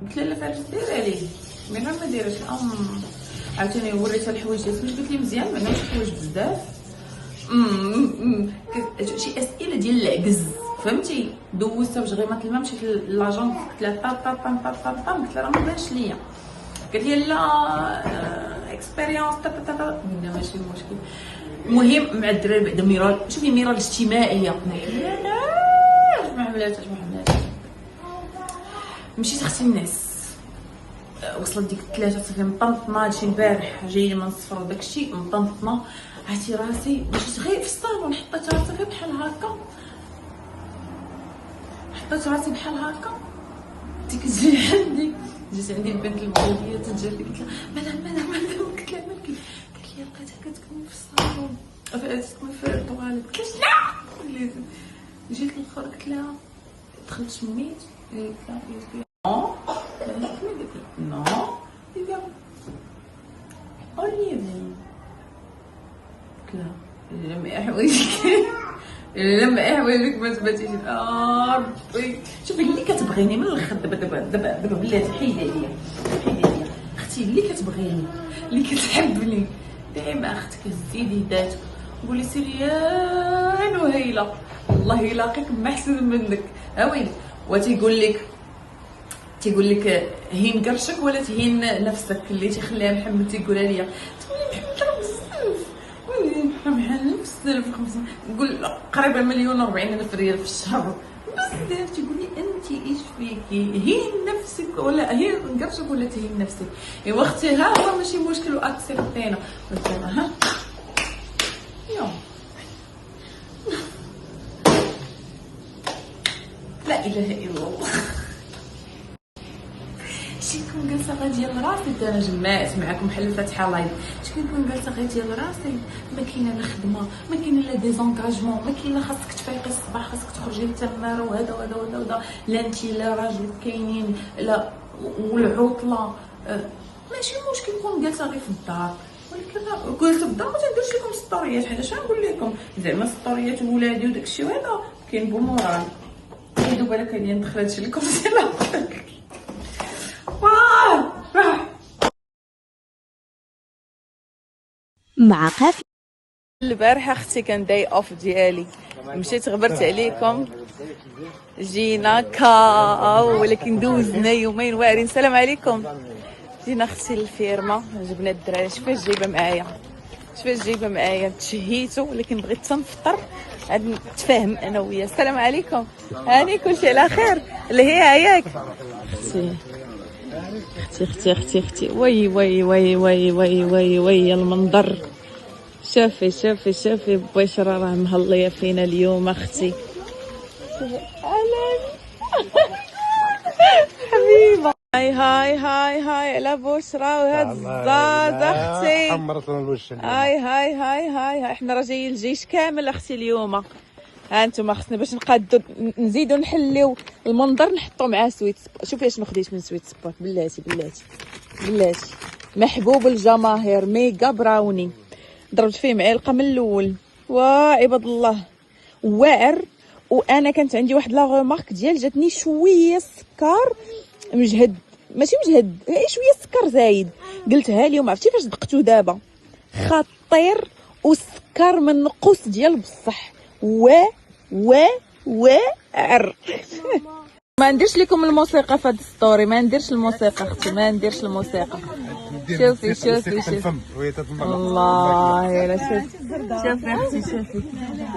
قلت لها لا فارس دير عليه من غير ما ديرش. عاوتاني وريتها الحوايج ديالي قلت لي مزيان ما عندهمش حوايج بزاف. شي اسئله ديال العجز فهمتي. دوزتها بجغيمه الماء، مشيت لاجون قلت لها طا قلت لها راه ما بانش ليا. قالت لي لا اكسبيريونس قلنا ماشي مشكل. المهم مع الدراري بعدا ميرال، شوفي ميرال اجتماعيه ما عملاتش مشيت اختي الناس. وصلت ديك 3 صافي مطنطنه، هادشي البارح جايين من الصفر وداكشي مطنطنه. عرفتي راسي مشيت غير في الصالون حطيت راسي غير بحال هكا، حطيت راسي بحال هكا. ديك جات عندي البنت المغربيه تجري قلت لها مدام قلت لها مالك؟ قالت لي لقيتها كتكون في الصالون كتكون في الطواليت. قلت لها لا. جيت الاخر قلت لها دخلت شميت قالت لها نو يا اوليفي. قلت لها لما حوايجك لما حوايجك ما تباتيش. ربي شوفي اللي كتبغيني من الاخر دابا بلاتي حيدي عليا اختي، اللي كتبغيني اللي كتحبني دائما اختك زيدي ذاتك قولي سيريان وهيله والله يلاقيك محسن منك. ها ويلي وتيقول لك هين قرشك ولا تهين نفسك اللي تيخليها محمد تيقولها ليا. تقولي محمد راه بزاف بحال نفس 50 نقول قريبه 1,040,000 ريال في الشهر بزاف. تيقول لي انت ايش فيكي هين نفسك ولا هين قرشك ولا تهين نفسك. ايوا اختي ها هو ماشي مشكل واكسبتينا. قلت لها ها يو لا اله الا الله. شي كون جالسه غير ديال راسي انا جمعت معكم بحال الفاتحه لايف. شكون كون جالسه غير ديال راسي ما كاينه لا خدمه ما كاينه لا ديزونكاجمون ما كاين لا خاصك تفيقي الصباح خاصك تخرجي للتماره وهذا لا انت لا راجل كاينين لا والعطله. ماشي مشكل نكون جالسه غير في الدار، ولكن قلت في الدار ما تنديرش لكم ستوريات حيت اش نقول لكم زعما ستوريات ولادي وداكشي وهذا كاين بمورال. دوبا بالك هادي ندخل هادشي لكم ديال مع قافية. البارحه اختي كان داي اوف ديالي مشيت غبرت عليكم جينا كاو ولكن دوزنا يومين واعرين. السلام عليكم. جينا اختي للفيرما جبنا الدراري. شفاش جايبه معايا تشهيتو ولكن بغيت تنفطر عاد نتفاهم انا وياه. السلام عليكم. هاني كلشي على خير اللي هي عياك اختي وي وي وي وي وي وي وي المنظر. شوفي بشرى راه مهليه فينا اليوم اختي. حبيبه هاي على بشرى وهاد الزاز اختي حمرت لنا الوش. هاي احنا راه جايين الجيش كامل اختي اليوم. ها انتم خصنا باش نقادو نزيدو نحليو المنظر نحطو معاه سويت سبورت. شوفي شنو خديت من سويت سبورت بلاتي محبوب الجماهير ميغا براوني ضربت فيه معلقه من الاول. وعباد الله واعر. وانا كانت عندي واحد لا غومارك ديال جاتني شويه السكر مجهد ماشي مجهد غير شويه السكر زايد. قلتها اليوم عرفتي فاش دقتو دابا خطير والسكر من نقص ديال بصح واعر. ما نديرش لكم الموسيقى في هاد ستوري ما نديرش الموسيقى اختي ما نديرش الموسيقى. شوفي الله يلا شوفي اختي شوفي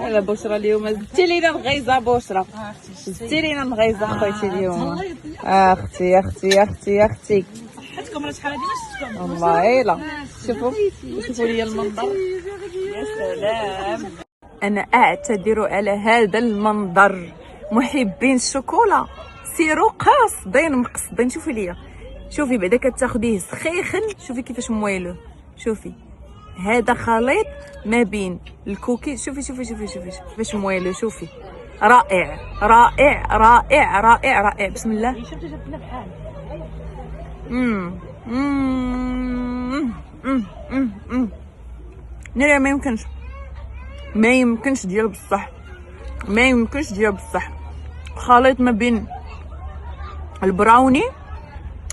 يلا بشرى اليوم زدتي لينا نغيزه بشرى زدتي لينا نغيزه خويتي اليوم. اختي حيتكم راه شحال هادي ما شفتكم والله يلا. شوفوا لي المنظر يا سلام. انا اعتذر على هذا المنظر. محبين الشوكولا سيروا قاصدين مقصدين. شوفي ليا شوفي بعدا كتاخديه سخيخن. شوفي كيفاش مويلو. شوفي هذا خليط ما بين الكوكي. شوفي كيفاش مويلو. شوفي رائع بسم الله. نرى ما يمكنش ديال بصح خليط ما بين البراوني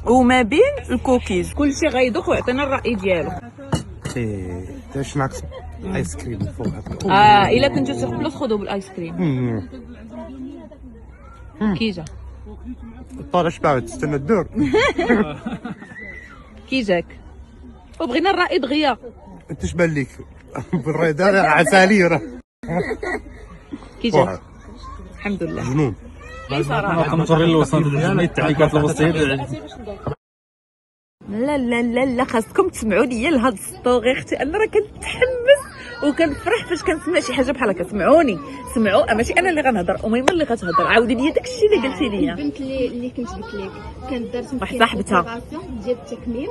وما بين الكوكيز كلشي غيدوق ويعطينا الراي ديالو. ايش ناقص؟ ايس كريم فوق هذا. الا كنتو تقبلوا تاخذوا بالايس كريم. كي جا الطاره شبعت تستنى الدور. كي جاك وبغينا الراي دغيا. انت اش بان لك؟ بالريدان عسالي راه. كي جاك؟ الحمد لله جنون. اي صراحه كنطري الوسط ديال التعليقات الوسطيه. لا لا لا لا خاصكم تسمعوا ليا لهاد السطوغي اختي. انا راه كنتحمس وكنفرح فاش كنسمع شي حاجه بحال هكا. سمعوني سمعوا، ماشي انا اللي غنهضر، اميمه اللي غتهضر. عاودي لي داكشي اللي قلتي لي. البنت اللي كنت قلت لك كانت دارت واحد صاحبتها ديال التكميم،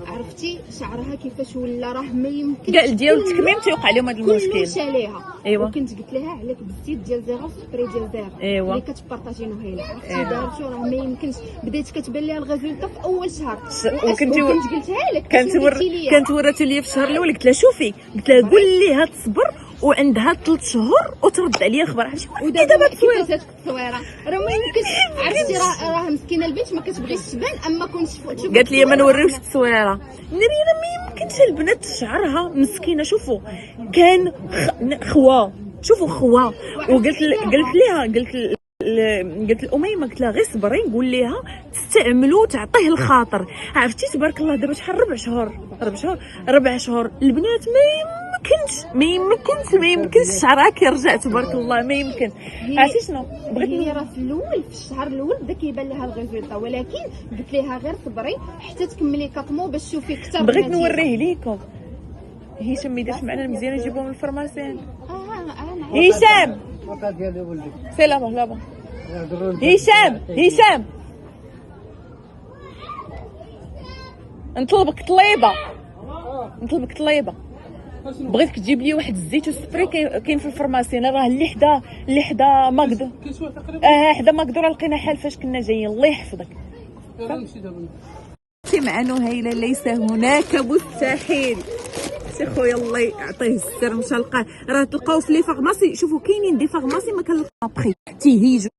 عرفتي شعرها كيفاش ولا، راه ما يمكنش كاع ديال التكميم تيوقع لهم هذا المشكل. كلش عليها. ايوا وكنت قلت لها عليك بالزيت ديال زيرو سبري ديال زيرو ايوا اللي كتبارطاجينو هيلا، عرفتي دارتو راه ما يمكنش. بدات كتبان ليها الريزولطا في اول شهر وكنت قلتها لك. كانت وراتو ليا في الشهر الاول. قلت لها شوفي، قلت لها قول ليها تصبر وعندها 3 شهور وترد عليا خبر. عرفتي ودابا كيفاش التصويره راه ما يمكنش. عرفتي راه مسكينه البنت ما كتبغيش تبان، اما كنت قالت لي ما نوريوش التصويره. نبيله ما يمكنش البنات شعرها مسكينه. شوفوا كان خوا، شوفوا خوا. وقلت قلت لأميمة، قلت لها غير صبري، نقول ليها تستعملوا تعطيه الخاطر. عرفتي تبارك الله دابا شحال 4 شهور البنات ما يمكنش شعرها كيرجع تبارك الله. ما يمكن. عرفتي شنو بغيت هي راه في الاول في الشهر الاول بدا كيبان لها الريزولطا، ولكن قلت لها غير صبري حتى تكملي كاطمو باش تشوفي اكثر. بغيت نوريه ليكم. هشام ما يديرش معنا المزيان نجيبوه من الفرماسيان. هشام سي لابا هشام نطلبك طليبه. بغيتك تجيب لي واحد الزيت والسبري كاين في الفرماسيان. راه اللي حدا ماكدو. حدا ماكدو راه لقينا حال فاش كنا جايين. الله يحفظك. مع نهيلة ليس هناك مستحيل. سي خويا الله يعطيه السر مشى لقاه. راه تلقاو في لي فارماسي. شوفوا كاينين دي فارماسي ما كنلقاو بري تيهيجوا.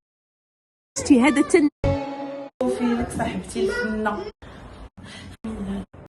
شتي هذا في لك صاحبتي الفنه